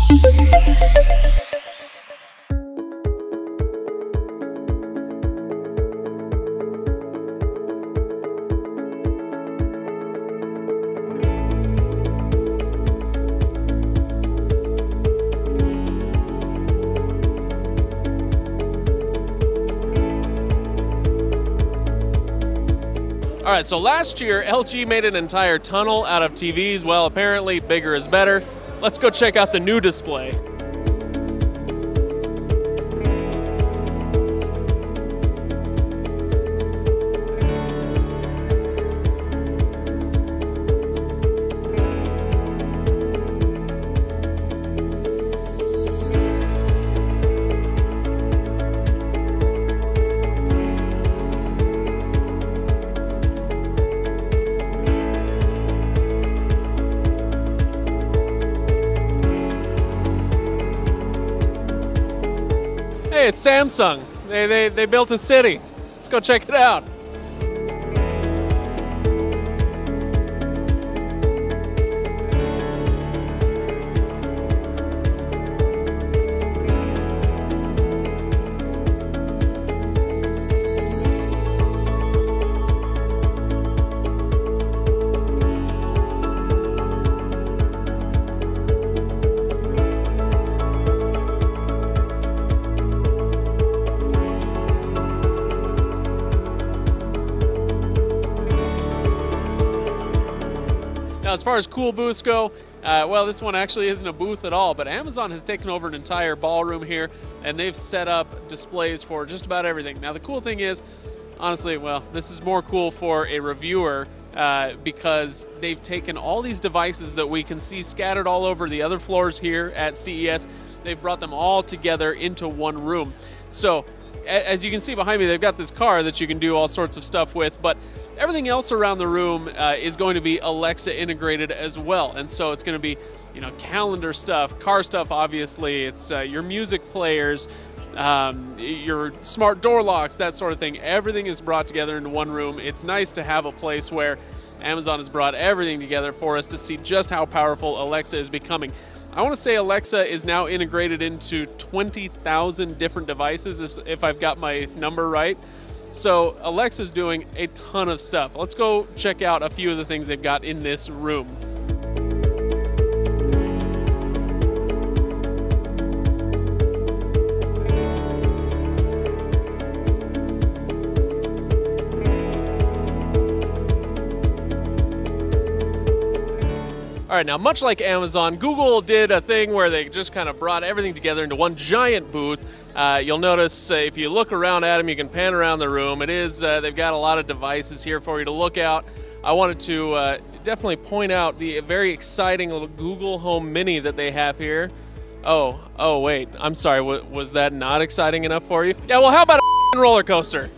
All right, so last year, LG made an entire tunnel out of TVs. Well, apparently bigger is better. Let's go check out the new display. Hey, it's Samsung. They built a city. Let's go check it out. Now, as far as cool booths go, well, this one actually isn't a booth at all, but Amazon has taken over an entire ballroom here, and they've set up displays for just about everything. Now, the cool thing is, honestly, well, this is more cool for a reviewer because they've taken all these devices that we can see scattered all over the other floors here at CES. They've brought them all together into one room. So, as you can see behind me, they've got this car that you can do all sorts of stuff with, but everything else around the room is going to be Alexa integrated as well. And so it's going to be, you know, calendar stuff, car stuff, obviously. It's your music players, your smart door locks, that sort of thing. Everything is brought together into one room. It's nice to have a place where Amazon has brought everything together for us to see just how powerful Alexa is becoming. I want to say Alexa is now integrated into 20,000 different devices, if I've got my number right. So Alexa's doing a ton of stuff. Let's go check out a few of the things they've got in this room. All right, now much like Amazon, Google did a thing where they just kind of brought everything together into one giant booth. You'll notice if you look around at them, you can pan around the room. It is, they've got a lot of devices here for you to look out. I wanted to definitely point out the very exciting little Google Home Mini that they have here. Oh wait, I'm sorry, was that not exciting enough for you? Yeah, well, how about a roller coaster?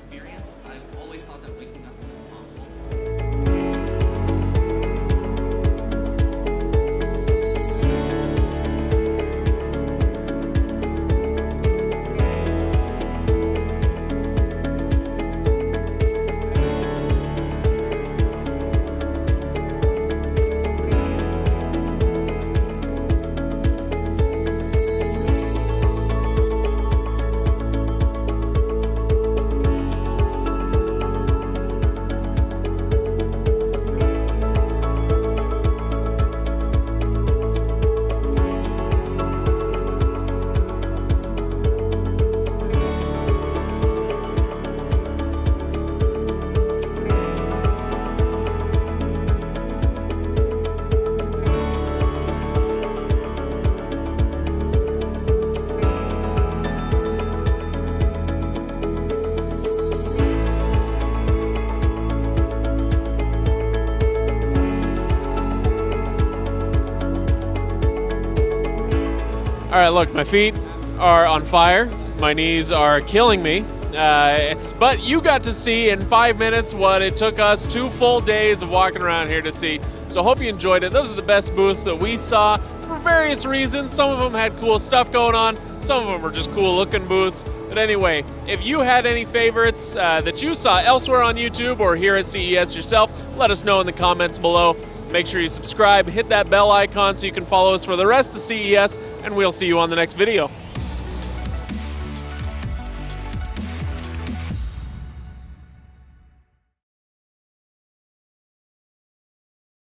All right, look, my feet are on fire. My knees are killing me. But you got to see in 5 minutes what it took us 2 full days of walking around here to see. So hope you enjoyed it. Those are the best booths that we saw for various reasons. Some of them had cool stuff going on. Some of them were just cool looking booths. But anyway, if you had any favorites that you saw elsewhere on YouTube or here at CES yourself, let us know in the comments below. Make sure you subscribe, hit that bell icon so you can follow us for the rest of CES, and we'll see you on the next video.